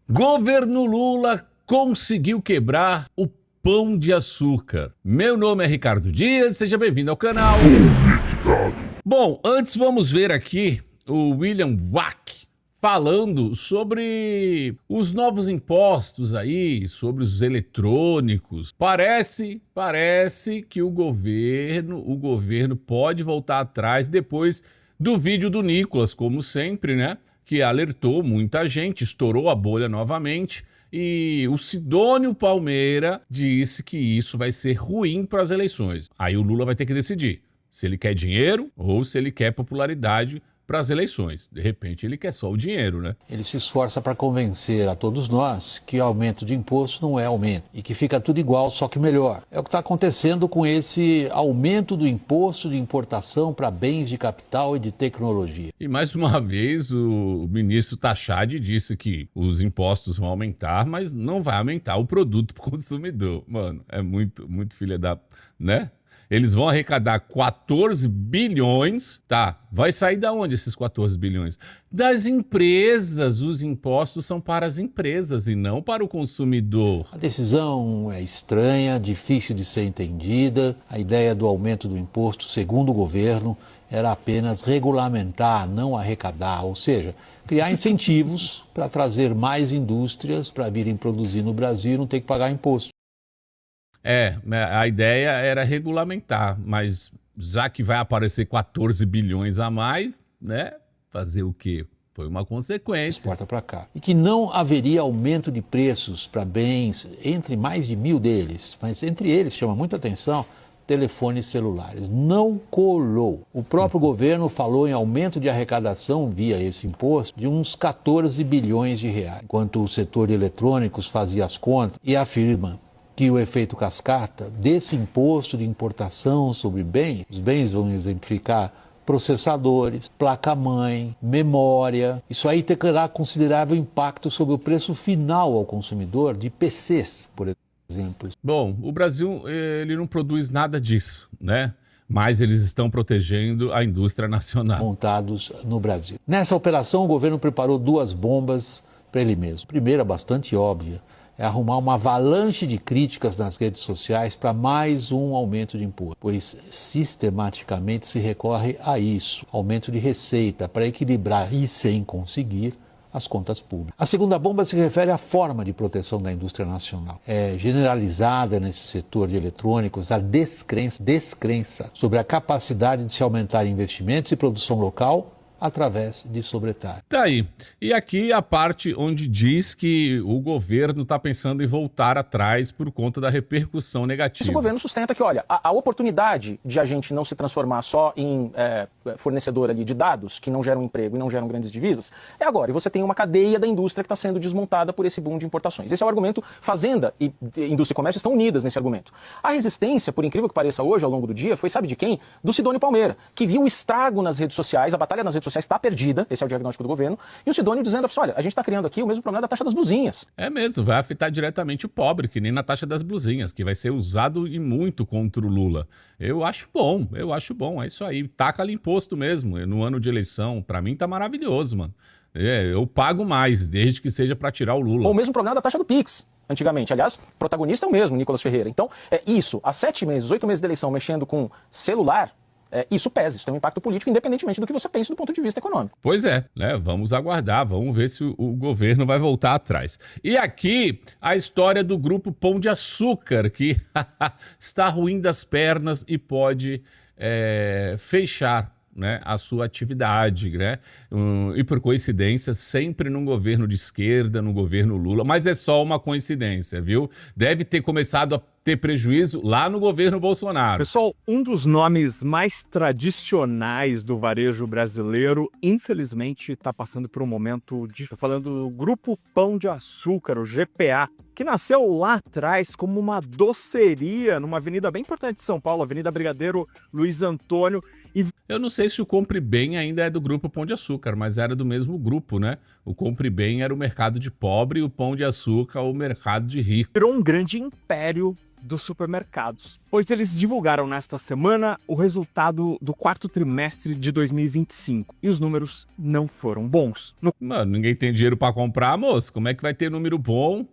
Governo Lula conseguiu quebrar o pão de açúcar. Meu nome é Ricardo Dias, seja bem-vindo ao canal. Bom, antes vamos ver aqui o William Vac falando sobre os novos impostos aí, sobre os eletrônicos. Parece que o governo pode voltar atrás depois do vídeo do Nicolas, como sempre, né? Que alertou muita gente, estourou a bolha novamente. E o Sidônio Palmeira disse que isso vai ser ruim para as eleições. Aí o Lula vai ter que decidir se ele quer dinheiro ou se ele quer popularidade para as eleições. De repente ele quer só o dinheiro, né? Ele se esforça para convencer a todos nós que aumento de imposto não é aumento e que fica tudo igual, só que melhor. É o que está acontecendo com esse aumento do imposto de importação para bens de capital e de tecnologia. E mais uma vez o ministro Tachad disse que os impostos vão aumentar, mas não vai aumentar o produto para o consumidor. Mano, é muito filha da... né? Eles vão arrecadar 14 bilhões, tá? Vai sair da onde esses 14 bilhões? Das empresas. Os impostos são para as empresas e não para o consumidor. A decisão é estranha, difícil de ser entendida. A ideia do aumento do imposto, segundo o governo, era apenas regulamentar, não arrecadar, ou seja, criar incentivos para trazer mais indústrias para virem produzir no Brasil e não ter que pagar imposto. A ideia era regulamentar, mas já que vai aparecer 14 bilhões a mais, né? Fazer o quê? Foi uma consequência. Exporta para cá. E que não haveria aumento de preços para bens entre mais de 1.000 deles, mas entre eles chama muita atenção telefones celulares. Não colou. O próprio governo falou em aumento de arrecadação via esse imposto de uns 14 bilhões de reais, enquanto o setor de eletrônicos fazia as contas e afirma que o efeito cascata desse imposto de importação sobre bens, os bens vão exemplificar processadores, placa-mãe, memória, isso aí terá considerável impacto sobre o preço final ao consumidor de PCs, por exemplo. Bom, o Brasil ele não produz nada disso, né? Mas eles estão protegendo a indústria nacional. Montados no Brasil. Nessa operação, o governo preparou 2 bombas para ele mesmo. A primeira, bastante óbvia, é arrumar uma avalanche de críticas nas redes sociais para mais um aumento de imposto, pois sistematicamente se recorre a isso, aumento de receita, para equilibrar e sem conseguir as contas públicas. A segunda bomba se refere à forma de proteção da indústria nacional. É generalizada nesse setor de eletrônicos a descrença sobre a capacidade de se aumentar investimentos e produção local através de sobretaxa. Tá aí. E aqui a parte onde diz que o governo está pensando em voltar atrás por conta da repercussão negativa. Esse governo sustenta que, olha, a oportunidade de a gente não se transformar só em fornecedor ali de dados que não geram emprego e não geram grandes divisas, é agora. E você tem uma cadeia da indústria que está sendo desmontada por esse boom de importações. Esse é o argumento. Fazenda e indústria e comércio estão unidas nesse argumento. A resistência, por incrível que pareça hoje, ao longo do dia, foi, sabe de quem? Do Sidônio Palmeira, que viu o estrago nas redes sociais, a batalha nas redes sociais está perdida, esse é o diagnóstico do governo, e o Sidônio dizendo, olha, a gente está criando aqui o mesmo problema da taxa das blusinhas. É mesmo, vai afetar diretamente o pobre, que nem na taxa das blusinhas, que vai ser usado e muito contra o Lula. Eu acho bom, é isso aí, taca ali imposto mesmo, no ano de eleição, pra mim tá maravilhoso, mano. Eu pago mais, desde que seja pra tirar o Lula. Ou o mesmo problema da taxa do Pix. Antigamente, aliás, protagonista é o mesmo, Nicolas Ferreira. Então, isso, há 7 meses, 8 meses de eleição, mexendo com celular, isso pesa, isso tem um impacto político, independentemente do que você pense do ponto de vista econômico. Pois é, né? Vamos aguardar, vamos ver se o governo vai voltar atrás. E aqui, a história do grupo Pão de Açúcar, que está ruim das pernas e pode fechar, né, a sua atividade, né? E por coincidência, sempre num governo de esquerda, no governo Lula, mas é só uma coincidência, viu? Deve ter começado a ter prejuízo lá no governo Bolsonaro. Pessoal, um dos nomes mais tradicionais do varejo brasileiro, infelizmente, está passando por um momento difícil. Falando do Grupo Pão de Açúcar, o GPA, que nasceu lá atrás como uma doceria numa avenida bem importante de São Paulo, Avenida Brigadeiro Luiz Antônio. Eu não sei se o Compre Bem ainda é do Grupo Pão de Açúcar, mas era do mesmo grupo, né? O Compre Bem era o mercado de pobre e o Pão de Açúcar o mercado de rico. Virou um grande império dos supermercados, pois eles divulgaram nesta semana o resultado do quarto trimestre de 2025 e os números não foram bons. Mano, ninguém tem dinheiro pra comprar, moço. Como é que vai ter número bom?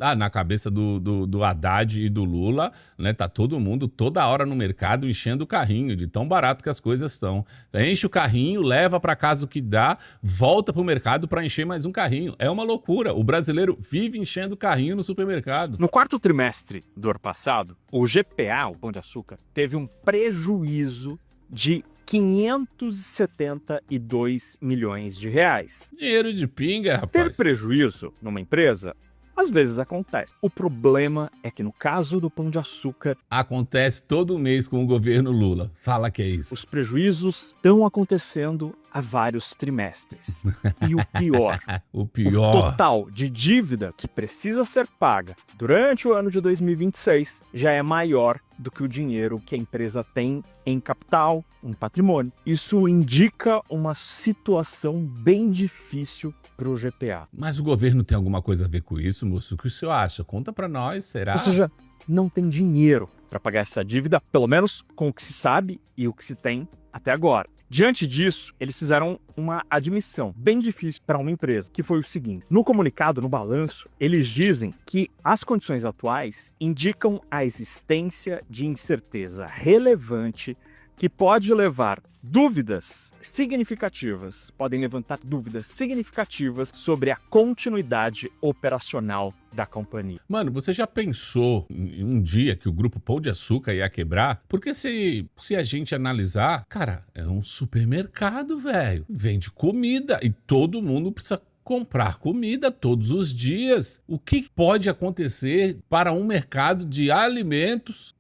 Ah, na cabeça do Haddad e do Lula, né? Tá todo mundo toda hora no mercado enchendo o carrinho, de tão barato que as coisas estão. Enche o carrinho, leva pra casa o que dá, volta pro mercado pra encher mais um carrinho. É uma loucura. O brasileiro vive enchendo o carrinho no supermercado. No quarto trimestre do ano passado, o GPA, o Pão de Açúcar, teve um prejuízo de 572 milhões de reais. Dinheiro de pinga, Ter rapaz. prejuízo numa empresa às vezes acontece. O problema é que no caso do Pão de Açúcar, Acontece todo mês com o governo Lula. Fala que é isso. os prejuízos estão acontecendo há vários trimestres. E o pior, O o pior. total de dívida que precisa ser paga durante o ano de 2026 já é maior do que o dinheiro que a empresa tem em capital, em patrimônio. Isso indica uma situação bem difícil para o GPA. Mas o governo tem alguma coisa a ver com isso, moço? O que o senhor acha? Conta pra nós, será? Ou seja, não tem dinheiro para pagar essa dívida, pelo menos com o que se sabe e o que se tem até agora. Diante disso, eles fizeram uma admissão bem difícil para uma empresa, que foi o seguinte: no comunicado, no balanço, eles dizem que as condições atuais indicam a existência de incerteza relevante que pode levar dúvidas significativas, podem levantar dúvidas significativas sobre a continuidade operacional da companhia. Mano, você já pensou em um dia que o grupo Pão de Açúcar ia quebrar? Porque se a gente analisar, cara, é um supermercado, velho. Vende comida e todo mundo precisa comprar comida todos os dias. O que pode acontecer para um mercado de alimentos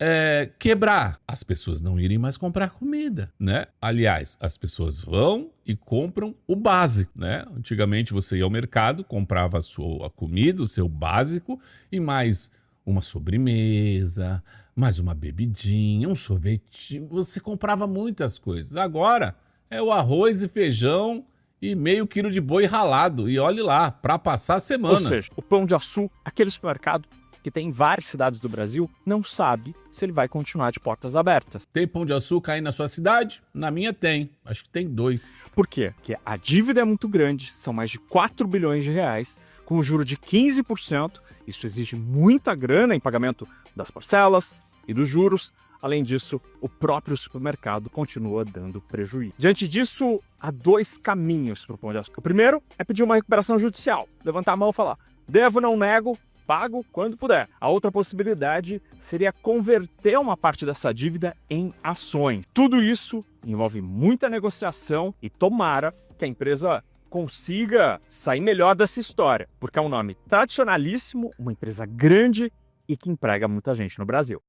quebrar? As pessoas não irem mais comprar comida, né? Aliás, as pessoas vão e compram o básico, né? Antigamente você ia ao mercado, comprava a sua comida, o seu básico e mais uma sobremesa, mais uma bebidinha, um sorvetinho. Você comprava muitas coisas. Agora é o arroz e feijão e meio quilo de boi ralado. E olhe lá, para passar a semana. Ou seja, o Pão de Açúcar, aquele supermercado que tem em várias cidades do Brasil, não sabe se ele vai continuar de portas abertas. Tem Pão de Açúcar aí na sua cidade? Na minha tem. Acho que tem 2. Por quê? Porque a dívida é muito grande, são mais de 4 bilhões de reais, com um juro de 15%. Isso exige muita grana em pagamento das parcelas e dos juros. Além disso, o próprio supermercado continua dando prejuízo. Diante disso, há 2 caminhos para o Pão de Açúcar. O primeiro é pedir uma recuperação judicial, levantar a mão e falar: devo, não nego, pago quando puder. A outra possibilidade seria converter uma parte dessa dívida em ações. Tudo isso envolve muita negociação e tomara que a empresa consiga sair melhor dessa história, porque é um nome tradicionalíssimo, uma empresa grande e que emprega muita gente no Brasil.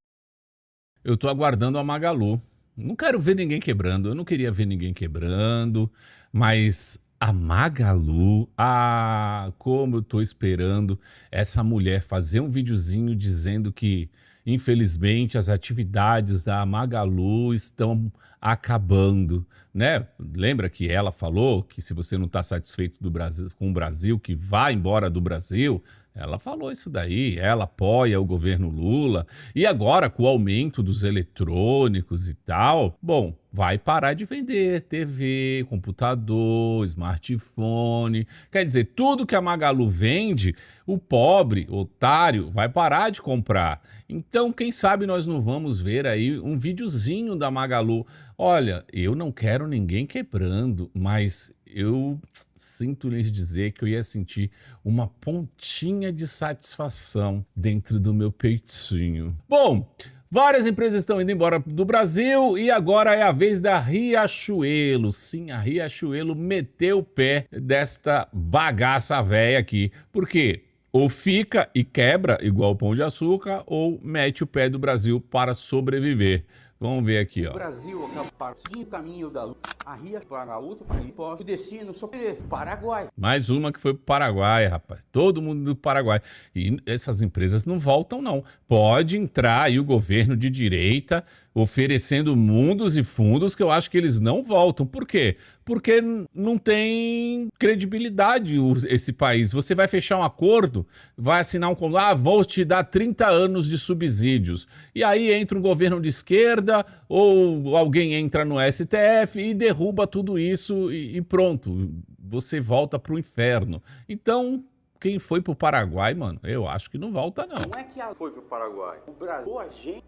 Eu tô aguardando a Magalu. Não quero ver ninguém quebrando. Eu não queria ver ninguém quebrando. Mas a Magalu... como eu tô esperando essa mulher fazer um videozinho dizendo que, infelizmente, as atividades da Magalu estão acabando, né? Lembra que ela falou que se você não tá satisfeito com o Brasil, que vá embora do Brasil... Ela falou isso daí, ela apoia o governo Lula. E agora, com o aumento dos eletrônicos e tal, bom, vai parar de vender TV, computador, smartphone. Quer dizer, tudo que a Magalu vende, o pobre, otário, vai parar de comprar. Então, quem sabe nós não vamos ver aí um videozinho da Magalu. Olha, eu não quero ninguém quebrando, mas eu sinto lhes dizer que eu ia sentir uma pontinha de satisfação dentro do meu peitinho. Bom, várias empresas estão indo embora do Brasil e agora é a vez da Riachuelo. Sim, a Riachuelo meteu o pé desta bagaça véia aqui. Por quê? Ou fica e quebra igual o Pão de Açúcar ou mete o pé do Brasil para sobreviver. Vamos ver aqui, ó. O Brasil acaba partindo o caminho da luz, a Ria para outro país, o destino só esse, Paraguai. Mais uma que foi pro Paraguai, rapaz. Todo mundo do Paraguai. E essas empresas não voltam, não. Pode entrar aí o governo de direita oferecendo mundos e fundos que eu acho que eles não voltam. Por quê? Porque não tem credibilidade esse país. Você vai fechar um acordo, vai assinar um contrato, vou te dar 30 anos de subsídios. E aí entra um governo de esquerda ou alguém entra no STF e derruba tudo isso e pronto. Você volta pro inferno. Então, quem foi pro Paraguai, mano, eu acho que não volta, não. Não é que ela foi pro Paraguai. O Brasil, a gente...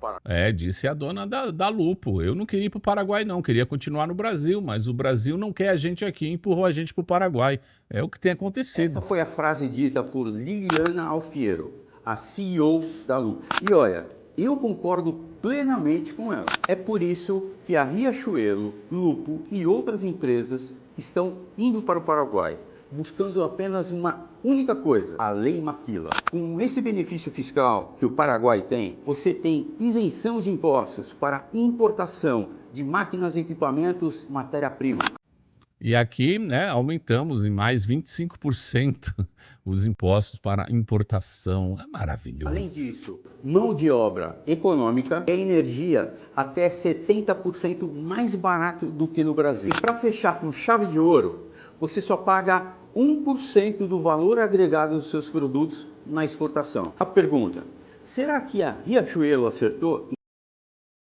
Disse a dona da Lupo. Eu não queria ir pro Paraguai, não. Queria continuar no Brasil, mas o Brasil não quer a gente aqui, empurrou a gente pro Paraguai. É o que tem acontecido. Essa foi a frase dita por Liliana Alfiero, a CEO da Lupo. E olha, eu concordo plenamente com ela. É por isso que a Riachuelo, Lupo e outras empresas estão indo para o Paraguai, buscando apenas uma única coisa, a Lei Maquila. Com esse benefício fiscal que o Paraguai tem, você tem isenção de impostos para importação de máquinas e equipamentos, matéria-prima. E aqui, né, aumentamos em mais 25% os impostos para importação. É maravilhoso. Além disso, mão de obra econômica e energia até 70% mais barato do que no Brasil. E para fechar com chave de ouro, você só paga 1% do valor agregado dos seus produtos na exportação. A pergunta, será que a Riachuelo acertou?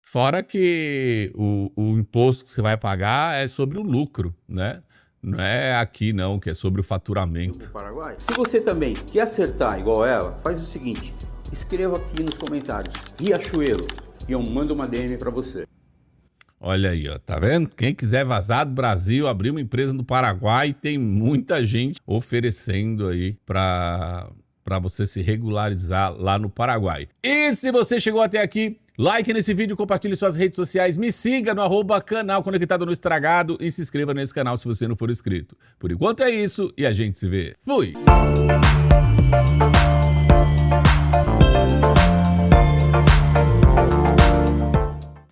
Fora que o imposto que você vai pagar é sobre o lucro, né? Não é aqui não, que é sobre o faturamento. Paraguai. Se você também quer acertar igual ela, faz o seguinte, escreva aqui nos comentários, Riachuelo, e eu mando uma DM para você. Olha aí, ó, tá vendo? Quem quiser vazar do Brasil, abrir uma empresa no Paraguai, tem muita gente oferecendo aí para você se regularizar lá no Paraguai. E se você chegou até aqui, like nesse vídeo, compartilhe suas redes sociais, me siga no @canal Conectado no Estragado e se inscreva nesse canal se você não for inscrito. Por enquanto é isso e a gente se vê. Fui!